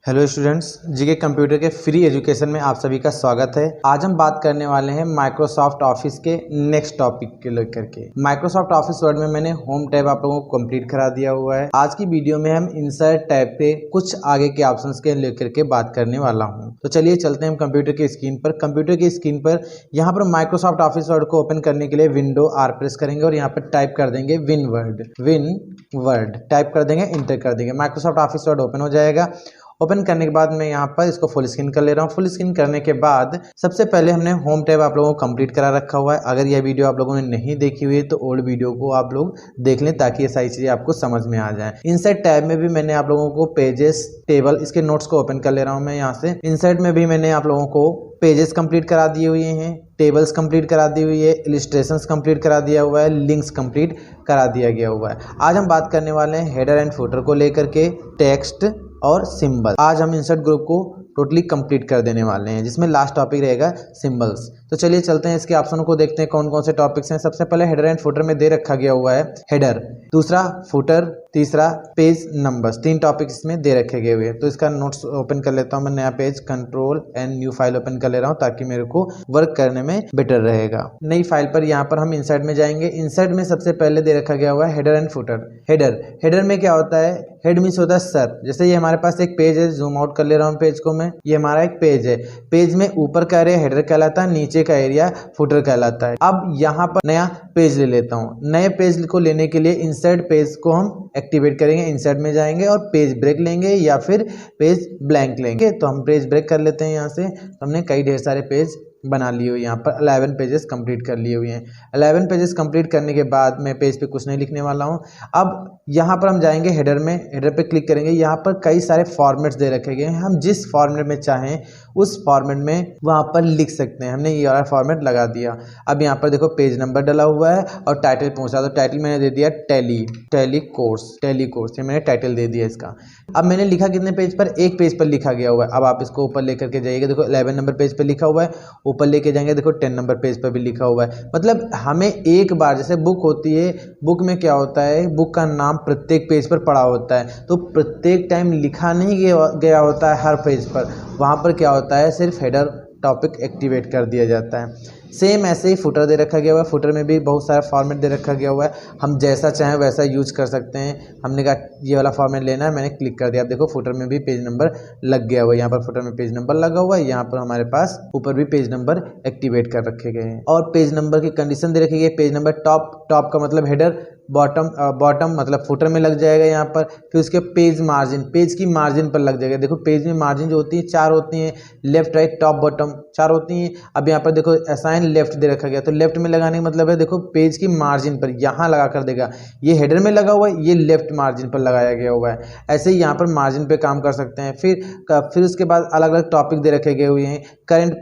Hello students, GK computer के free education में आप सभी का स्वागत है। आज हम बात करने वाले हैं माइक्रोसॉफ्ट ऑफिस के नेक्स्ट टॉपिक के लेकर के। माइक्रोसॉफ्ट ऑफिस वर्ड में मैंने होम टैब आप लोगों को कंप्लीट करा दिया हुआ है। आज की वीडियो में हम इंसर्ट टैब पे कुछ आगे के ऑप्शंस के लेकर के बात करने वाला हूं। तो चलिए चलते हैं हम कंप्यूटर की स्क्रीन पर। कंप्यूटर की स्क्रीन पर यहाँ पर माइक्रोसॉफ्ट ऑफिस वर्ड को ओपन करने के लिए विंडो आर प्रेस करेंगे और यहाँ पर टाइप कर देंगे विन वर्ड टाइप कर देंगे, इंटर कर देंगे। माइक्रोसॉफ्ट ऑफिस वर्ड ओपन हो जाएगा। ओपन करने के बाद मैं यहाँ पर इसको फुल स्क्रीन कर ले रहा हूँ। फुल स्क्रीन करने के बाद सबसे पहले हमने होम टैब आप लोगों को कंप्लीट करा रखा हुआ है। अगर यह वीडियो आप लोगों ने नहीं देखी हुई है तो ओल्ड वीडियो को आप लोग देख लें ताकि ये सारी चीज़ें आपको समझ में आ जाए। इंसर्ट टैब में भी मैंने आप लोगों को पेजेस, टेबल, इसके नोट्स को ओपन कर ले रहा हूँ मैं यहाँ से। इंसर्ट में भी मैंने आप लोगों को पेजेस कंप्लीट करा दिए हुए हैं, टेबल्स कंप्लीट करा दी हुई है, इलिस्ट्रेशंस कंप्लीट करा दिया हुआ है, लिंक्स कंप्लीट करा दिया गया हुआ है। आज हम बात करने वाले हैं हेडर एंड फुटर को लेकर के, टेक्स्ट और सिंबल। आज हम इंसर्ट ग्रुप को टोटली कंप्लीट कर देने वाले हैं, जिसमें लास्ट टॉपिक रहेगा सिंबल्स। तो चलिए चलते हैं इसके ऑप्शनों को देखते हैं कौन कौन से टॉपिक्स हैं। सबसे पहले हेडर एंड फुटर में दे रखा गया हुआ है हेडर, दूसरा फुटर, तीसरा पेज नंबर्स। 3 टॉपिक्स इसमें दे रखे गए हुए हैं। तो इसका नोट्स ओपन कर लेता हूँ मैं, नया page, control and new file open कर ले रहा हूँ ताकि मेरे को वर्क करने में बेटर रहेगा। नई फाइल पर यहाँ पर हम इंसर्ट में जाएंगे। इंसर्ट में सबसे पहले दे रखा गया हुआ है हेडर एंड फुटर। हेडर में क्या होता है? हेड मीन्स होता है सर। जैसे ये हमारे पास एक पेज है, जूम आउट कर ले रहा हूँ पेज को मैं। ये हमारा एक पेज है। पेज में ऊपर का एरिया हेडर कहलाता है, नीचे का एरिया फुटर कहलाता है। अब यहाँ पर नया पेज ले लेता हूँ। नए पेज को लेने के लिए इंसर्ट पेज को हम एक्टिवेट करेंगे। इंसर्ट में जाएंगे और पेज ब्रेक लेंगे या फिर पेज ब्लैंक लेंगे। तो हम पेज ब्रेक कर लेते हैं यहाँ से। हमने कई ढेर सारे पेज बना लिए हुए, यहाँ पर 11 पेजेस कंप्लीट कर लिए हुए हैं। 11 पेजेस कंप्लीट करने के बाद मैं पेज पे कुछ नहीं लिखने वाला हूँ। अब यहाँ पर हम जाएंगे हेडर में, हेडर पे क्लिक करेंगे। यहाँ पर कई सारे फॉर्मेट्स दे रखे गए हैं। हम जिस फॉर्मेट में चाहें उस फॉर्मेट में वहाँ पर लिख सकते हैं। हमने ये वाला फॉर्मेट लगा दिया। अब यहाँ पर देखो पेज नंबर डला हुआ है और टाइटल पहुँचा। तो टाइटल मैंने दे दिया टैली कोर्स। ये मैंने टाइटल दे दिया इसका। अब मैंने लिखा कितने पेज पर? एक पेज पर लिखा गया हुआ है। अब आप इसको ऊपर लेकर के जाइएगा, देखो 11 नंबर पेज पर लिखा हुआ है। ऊपर लेके जाएंगे, देखो 10 नंबर पेज पर भी लिखा हुआ है। मतलब हमें एक बार, जैसे बुक होती है, बुक में क्या होता है, बुक का नाम प्रत्येक पेज पर पड़ा होता है। तो प्रत्येक टाइम लिखा नहीं गया होता है हर पेज पर। वहाँ पर क्या होता है, सिर्फ हेडर टॉपिक एक्टिवेट कर दिया जाता है। सेम ऐसे ही फुटर दे रखा गया हुआ है। फुटर में भी बहुत सारा फॉर्मेट दे रखा गया हुआ है। हम जैसा चाहें वैसा यूज कर सकते हैं। हमने कहा ये वाला फॉर्मेट लेना है, मैंने क्लिक कर दिया। आप देखो फुटर में भी पेज नंबर लग गया हुआ है। यहाँ पर फुटर में पेज नंबर लगा हुआ है। यहाँ पर हमारे पास ऊपर भी पेज नंबर एक्टिवेट कर रखे गए हैं। और पेज नंबर की कंडीशन दे रखी गई। पेज नंबर टॉप का मतलब हेडर, बॉटम मतलब फुटर में लग जाएगा यहाँ पर। फिर उसके पेज मार्जिन, पेज की मार्जिन पर लग जाएगा। देखो पेज में मार्जिन जो होती है 4 होती हैं, लेफ्ट राइट टॉप बॉटम 4 होती हैं। अब यहाँ पर देखो असाइन लेफ्ट दे रखा गया। तो लेफ्ट में लगाने का मतलब है, देखो पेज की मार्जिन पर यहाँ लगा कर देगा। ये हेडर में लगा हुआ है, ये लेफ्ट मार्जिन पर लगाया गया हुआ है। ऐसे ही यहाँ पर मार्जिन पे काम कर सकते हैं। फिर उसके बाद अलग अलग टॉपिक दे रखे गए हुए हैं। करंट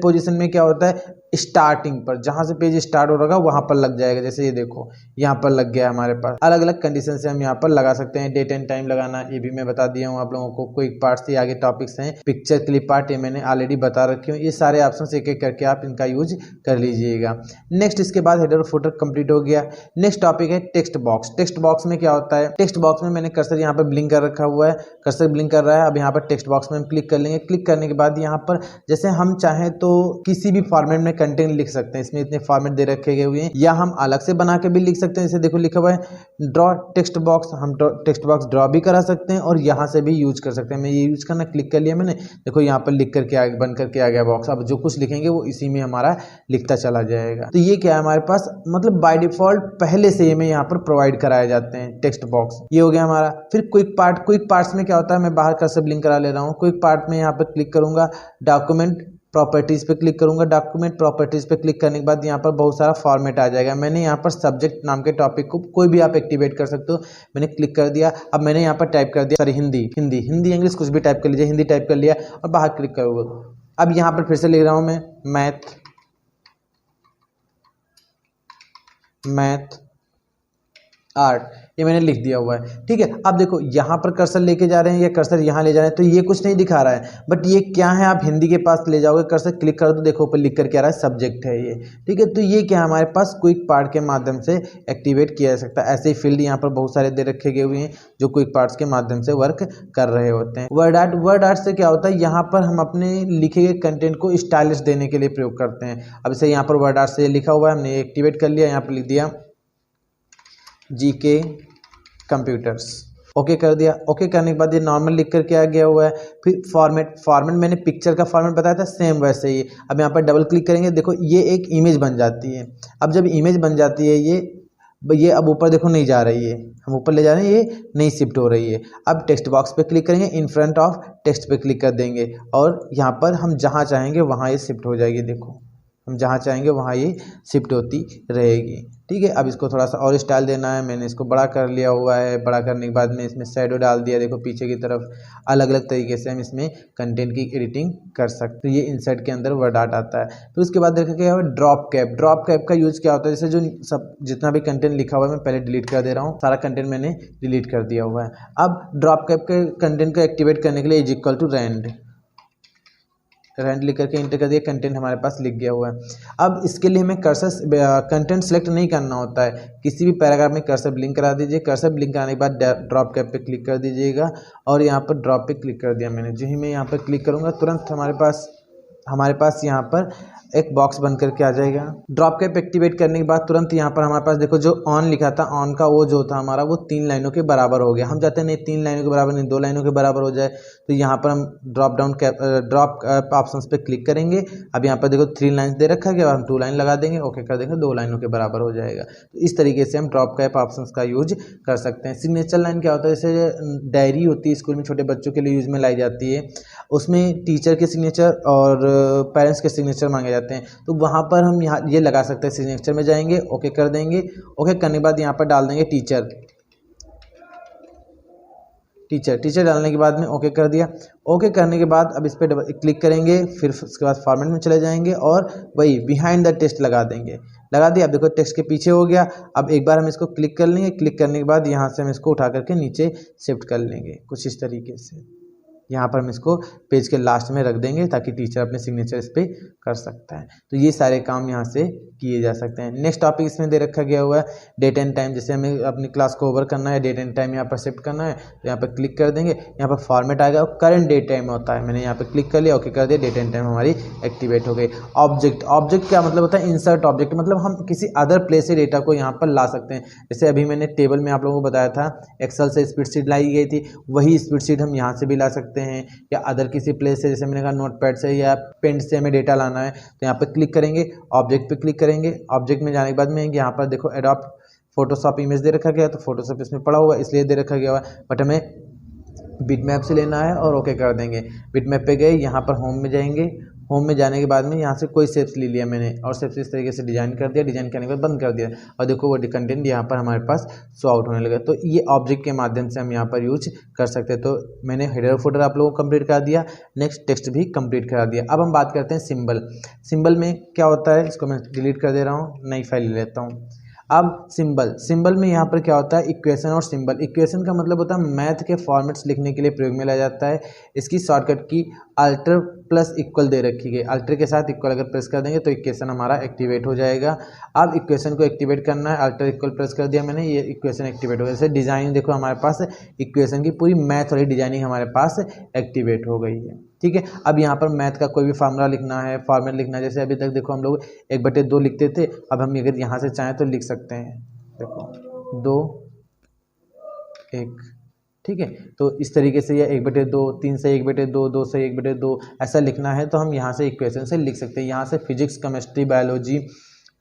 पोजीशन में क्या होता है, स्टार्टिंग पर, जहां से पेज स्टार्ट हो रहा वहां पर लग जाएगा। जैसे ये देखो यहाँ पर लग गया हमारे पास। अलग अलग कंडीशन से हम यहाँ पर लगा सकते हैं। डेट एंड टाइम लगाना, ये भी मैं बता दिया हूँ आप लोगों को। क्विक पार्ट से आगे टॉपिक्स हैं, पिक्चर क्लिप पार्ट, ये मैंने ऑलरेडी बता रखी हूँ। ये सारे ऑप्शन एक एक करके आप इनका यूज कर लीजिएगा। नेक्स्ट, इसके बाद हेडर और फुटर कंप्लीट हो गया। नेक्स्ट टॉपिक है टेक्स्ट बॉक्स। टेक्स्ट बॉक्स में क्या होता है, टेक्स्ट बॉक्स में मैंने कर्सर यहाँ पर ब्लिंक कर रखा हुआ है। कर्सर ब्लिंक कर रहा है। अब यहाँ पर टेक्स्ट बॉक्स में हम क्लिक कर लेंगे। क्लिक करने के बाद यहाँ पर जैसे हम चाहें तो किसी भी फॉर्मेट में कंटेंट लिख सकते हैं। इसमें इतने फॉर्मेट दे रखे गए हुए हैं, या हम अलग से बना के भी लिख सकते हैं। जैसे देखो लिखा हुआ है ड्रॉ टेक्स्ट बॉक्स। हम टेक्स्ट बॉक्स ड्रॉ भी करा सकते हैं और यहाँ से भी यूज कर सकते हैं। मैं ये यूज करना क्लिक कर लिया मैंने। देखो यहाँ पर लिख करके आगे बन करके आ गया बॉक्स। अब जो कुछ लिखेंगे वो इसी में हमारा लिखता चला जाएगा। तो ये क्या है हमारे पास, मतलब बाय डिफॉल्ट पहले से ये में यहाँ पर प्रोवाइड कराए जाते हैं टेक्स्ट बॉक्स। ये हो गया हमारा। फिर क्विक पार्ट्स में क्या होता है, मैं बाहर का सब लिंक करा ले रहा हूँ। क्विक पार्ट में यहाँ पर क्लिक करूंगा, डॉक्यूमेंट प्रॉपर्टीज पे क्लिक करूंगा। डॉक्यूमेंट प्रॉपर्टीज पे क्लिक करने के बाद यहाँ पर बहुत सारा फॉर्मेट आ जाएगा। मैंने यहाँ पर सब्जेक्ट नाम के टॉपिक को कोई भी आप एक्टिवेट कर सकते हो। मैंने क्लिक कर दिया। अब मैंने यहाँ पर टाइप कर दिया, सॉरी हिंदी इंग्लिश कुछ भी टाइप कर लीजिए। हिंदी टाइप कर लिया और बाहर क्लिक करूँगा। अब यहाँ पर फिर से लिख रहा हूँ मैं मैथ आर्ट, ये मैंने लिख दिया हुआ है। ठीक है, अब देखो यहाँ पर कर्सर लेके जा रहे हैं या कर्सर यहाँ ले जा रहे हैं तो ये कुछ नहीं दिखा रहा है, बट ये क्या है, आप हिंदी के पास ले जाओगे, कर्सर क्लिक कर दो, देखो ऊपर लिख कर क्या आ रहा है, सब्जेक्ट है ये। ठीक है, तो ये क्या है, हमारे पास क्विक पार्ट के माध्यम से एक्टिवेट किया जा सकता है। ऐसे ही फील्ड यहाँ पर बहुत सारे दे रखे गए हुए हैं जो क्विक पार्ट्स के माध्यम से वर्क कर रहे होते हैं। वर्ड आर्ट से क्या होता है, यहाँ पर हम अपने लिखे गए कंटेंट को स्टाइलिश देने के लिए प्रयोग करते हैं। अब इसे यहाँ पर वर्ड आर्ट से लिखा हुआ है, हमने एक्टिवेट कर लिया, यहाँ पर लिख दिया GK कंप्यूटर्स, ओके कर दिया। ओके करने के बाद ये नॉर्मल लिख कर के आ गया हुआ है। फिर फॉर्मेट मैंने पिक्चर का फॉर्मेट बताया था, सेम वैसे ही। अब यहाँ पर डबल क्लिक करेंगे, देखो ये एक इमेज बन जाती है। अब जब इमेज बन जाती है ये अब ऊपर देखो नहीं जा रही है, हम ऊपर ले जा रहे हैं, ये नहीं शिफ्ट हो रही है। अब टेक्स्ट बॉक्स पे क्लिक करेंगे, इन फ्रंट ऑफ टेक्स्ट पे क्लिक कर देंगे और यहाँ पर हम जहाँ चाहेंगे वहाँ ये शिफ्ट हो जाएगी। देखो हम जहाँ चाहेंगे वहाँ ये शिफ्ट होती रहेगी। ठीक है, अब इसको थोड़ा सा और स्टाइल देना है, मैंने इसको बड़ा कर लिया हुआ है। बड़ा करने के बाद में इसमें शैडो डाल दिया, देखो पीछे की तरफ। अलग अलग तरीके से हम इसमें कंटेंट की एडिटिंग कर सकते हैं। तो ये इंसर्ट के अंदर वर्ड आर्ट आता है। फिर उसके बाद देखो क्या है, ड्रॉप कैप का यूज क्या होता है, जैसे जो सब जितना भी कंटेंट लिखा हुआ है मैं पहले डिलीट कर दे रहा हूँ, सारा कंटेंट मैंने डिलीट कर दिया हुआ है। अब ड्रॉप कैप के कंटेंट को एक्टिवेट करने के लिए इज रैंड लिख करके इंटर कर दिया, कंटेंट हमारे पास लिख गया हुआ है। अब इसके लिए हमें कर्सर कंटेंट सेलेक्ट नहीं करना होता है, किसी भी पैराग्राफ में कर्सर ब्लिंक करा दीजिए। कर्सर ब्लिंक कराने के बाद ड्रॉप कैप पे क्लिक कर दीजिएगा और यहाँ पर ड्रॉप पे क्लिक कर दिया मैंने। जो ही मैं यहाँ पर क्लिक करूँगा तुरंत हमारे पास यहाँ पर एक बॉक्स बन करके आ जाएगा। ड्रॉप कैप एक्टिवेट करने के बाद तुरंत यहाँ पर हमारे पास देखो जो ऑन लिखा था, ऑन का वो जो था हमारा वो 3 लाइनों के बराबर हो गया। हम चाहते हैं नहीं 3 लाइनों के बराबर नहीं 2 लाइनों के बराबर हो जाए, तो यहाँ पर हम ड्रॉप ऑप्शंस पे क्लिक करेंगे। अब यहाँ पर देखो 3 लाइन दे रखा है, हम 2 लाइन लगा देंगे, ओके कर देंगे, 2 लाइनों के बराबर हो जाएगा। तो इस तरीके से हम ड्रॉप कैप ऑप्शंस का यूज कर सकते हैं। सिग्नेचर लाइन क्या होता है, जैसे डायरी होती है स्कूल में छोटे बच्चों के लिए यूज में लाई जाती है, उसमें टीचर के सिग्नेचर और पेरेंट्स के सिग्नेचर मांगे जाते हैं, तो वहाँ पर हम यहाँ ये लगा सकते हैं। सिग्नेचर में जाएंगे, ओके कर देंगे। ओके करने के बाद यहाँ पर डाल देंगे टीचर डालने के बाद में ओके कर दिया। ओके करने के बाद अब इस पर डबल क्लिक करेंगे, फिर उसके बाद फॉर्मेट में चले जाएंगे और वही बिहाइंड द टेक्स्ट लगा देंगे। लगा दिया, अब देखो टेक्स्ट के पीछे हो गया। अब एक बार हम इसको क्लिक कर लेंगे, क्लिक करने के बाद यहाँ से हम इसको उठा करके नीचे शिफ्ट कर लेंगे कुछ इस तरीके से। यहाँ पर हम इसको पेज के लास्ट में रख देंगे ताकि टीचर अपने सिग्नेचर इस पर कर सकता है। तो ये सारे काम यहाँ से किए जा सकते हैं। नेक्स्ट टॉपिक इसमें दे रखा गया हुआ है डेट एंड टाइम। जैसे हमें अपनी क्लास को ओवर करना है, डेट एंड टाइम यहाँ पर शिफ्ट करना है, तो यहाँ पर क्लिक कर देंगे। यहाँ पर फॉर्मेट आएगा और करंट डेट टाइम होता है, मैंने यहाँ पर क्लिक कर लिया, ओके कर दिया, डेट एंड टाइम हमारी एक्टिवेट हो गई। ऑब्जेक्ट क्या मतलब होता है, इंसर्ट ऑब्जेक्ट मतलब हम किसी अदर प्लेस से डेटा को यहाँ पर ला सकते हैं। जैसे अभी मैंने टेबल में आप लोगों को बताया था एक्सेल से स्प्रेडशीट लाई गई थी, वही स्प्रेडशीट हम यहाँ से भी ला सकते हैं या अदर किसी प्लेस से, जैसे मैंने कहा नोटपैड से या पेन से हमें डेटा लाना है, तो यहाँ पर क्लिक करेंगे, ऑब्जेक्ट पे क्लिक करेंगे। ऑब्जेक्ट में जाने के बाद में यहाँ पर देखो एडोब फोटोशॉप इमेज दे रखा गया, तो फोटोशॉप इसमें पड़ा हुआ इसलिए दे रखा गया हुआ, बट हमें बिटमैप से लेना है और ओके कर देंगे। बिटमैप पे गए, यहाँ पर होम में जाएंगे। होम में जाने के बाद में यहाँ से कोई शेप्स ले लिया मैंने और शेप्स इस तरीके से डिजाइन कर दिया। डिजाइन करने के बाद बंद कर दिया और देखो वो कंटेंट यहाँ पर हमारे पास शो आउट होने लगा। तो ये ऑब्जेक्ट के माध्यम से हम यहाँ पर यूज कर सकते हैं। तो मैंने हेडर फोल्डर आप लोगों को कंप्लीट करा दिया, नेक्स्ट टेक्स्ट भी कंप्लीट करा दिया। अब हम बात करते हैं सिंबल में क्या होता है, इसको मैं डिलीट कर दे रहा हूँ, नई फाइल ले लेता हूँ। अब सिंबल में यहाँ पर क्या होता है, इक्वेशन और सिंबल। इक्वेशन का मतलब होता है मैथ के फॉर्मेट्स लिखने के लिए प्रयोग में लाया जाता है। इसकी शॉर्टकट की अल्टर प्लस इक्वल दे रखी गई, अल्टर के साथ इक्वल अगर प्रेस कर देंगे तो इक्वेशन हमारा एक्टिवेट हो जाएगा। अब इक्वेशन को एक्टिवेट करना है, अल्टर इक्वल प्रेस कर दिया मैंने, ये इक्वेशन एक्टिवेट हो गया। जैसे डिजाइन देखो हमारे पास इक्वेशन की पूरी मैथ वाली डिजाइनिंग हमारे पास एक्टिवेट हो गई है। ठीक है, अब यहाँ पर मैथ का कोई भी फार्मूला लिखना है, फॉर्मेट लिखना है, जैसे अभी तक देखो हम लोग 1/2 लिखते थे, अब हम अगर यहाँ से चाहें तो लिख सकते हैं, देखो 2 1। ठीक है, तो इस तरीके से यह 1/2, 3 से 1/2, 2 से 1/2 ऐसा लिखना है तो हम यहाँ से इक्वेशन से लिख सकते हैं। यहाँ से फिजिक्स, केमिस्ट्री, बायोलॉजी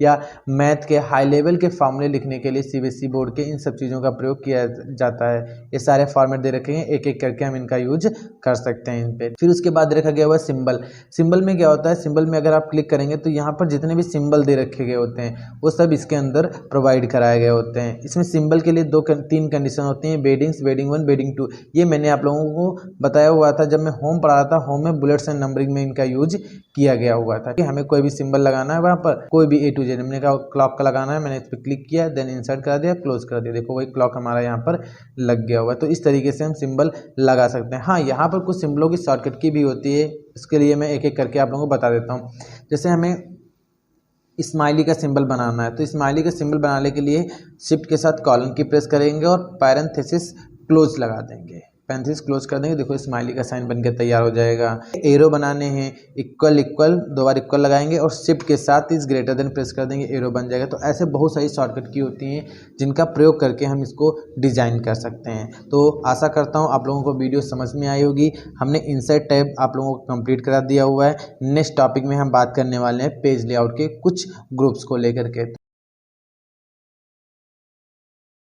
या मैथ के हाई लेवल के फार्मूले लिखने के लिए सीबीएसई बोर्ड के इन सब चीज़ों का प्रयोग किया जाता है। ये सारे फॉर्मेट दे रखे हैं, एक एक करके हम इनका यूज कर सकते हैं इन पे। फिर उसके बाद रखा गया हुआ सिंबल में क्या होता है, सिंबल में अगर आप क्लिक करेंगे तो यहाँ पर जितने भी सिंबल दे रखे गए होते हैं वो सब इसके अंदर प्रोवाइड कराए गए होते हैं। इसमें सिंबल के लिए 3 कंडीशन होती हैं, बेडिंग्स, बेडिंग 1, बेडिंग 2। ये मैंने आप लोगों को बताया हुआ था जब मैं होम पढ़ा रहा था। होम में बुलेट्स एंड नंबरिंग में इनका यूज किया गया हुआ था कि हमें कोई भी सिंबल लगाना है, वहाँ पर कोई भी A to Z लीजिए, हमने कहा क्लॉक का लगाना है, मैंने इस पर क्लिक किया, देन इंसर्ट करा दिया, क्लोज कर दिया, देखो वही क्लॉक हमारा यहाँ पर लग गया हुआ है। तो इस तरीके से हम सिंबल लगा सकते हैं। हाँ, यहाँ पर कुछ सिंबलों की शॉर्टकट की भी होती है, इसके लिए मैं एक एक करके आप लोगों को बता देता हूँ। जैसे हमें स्माइली का सिंबल बनाना है, तो स्माइली का सिंबल बनाने के लिए शिफ्ट के साथ कॉलन की प्रेस करेंगे और पैरेंथेसिस क्लोज लगा देंगे, पैरेंथेसिस क्लोज कर देंगे, देखो स्माइली का साइन बनकर तैयार हो जाएगा। एरो बनाने हैं, इक्वल इक्वल, दो बार इक्वल लगाएंगे और शिफ्ट के साथ इस ग्रेटर देन प्रेस कर देंगे, एरो बन जाएगा। तो ऐसे बहुत सारी शॉर्टकट की होती हैं जिनका प्रयोग करके हम इसको डिजाइन कर सकते हैं। तो आशा करता हूँ आप लोगों को वीडियो समझ में आई होगी। हमने इंसर्ट टैब आप लोगों को कंप्लीट करा दिया हुआ है। नेक्स्ट टॉपिक में हम बात करने वाले हैं पेज लेआउट के कुछ ग्रुप्स को लेकर के।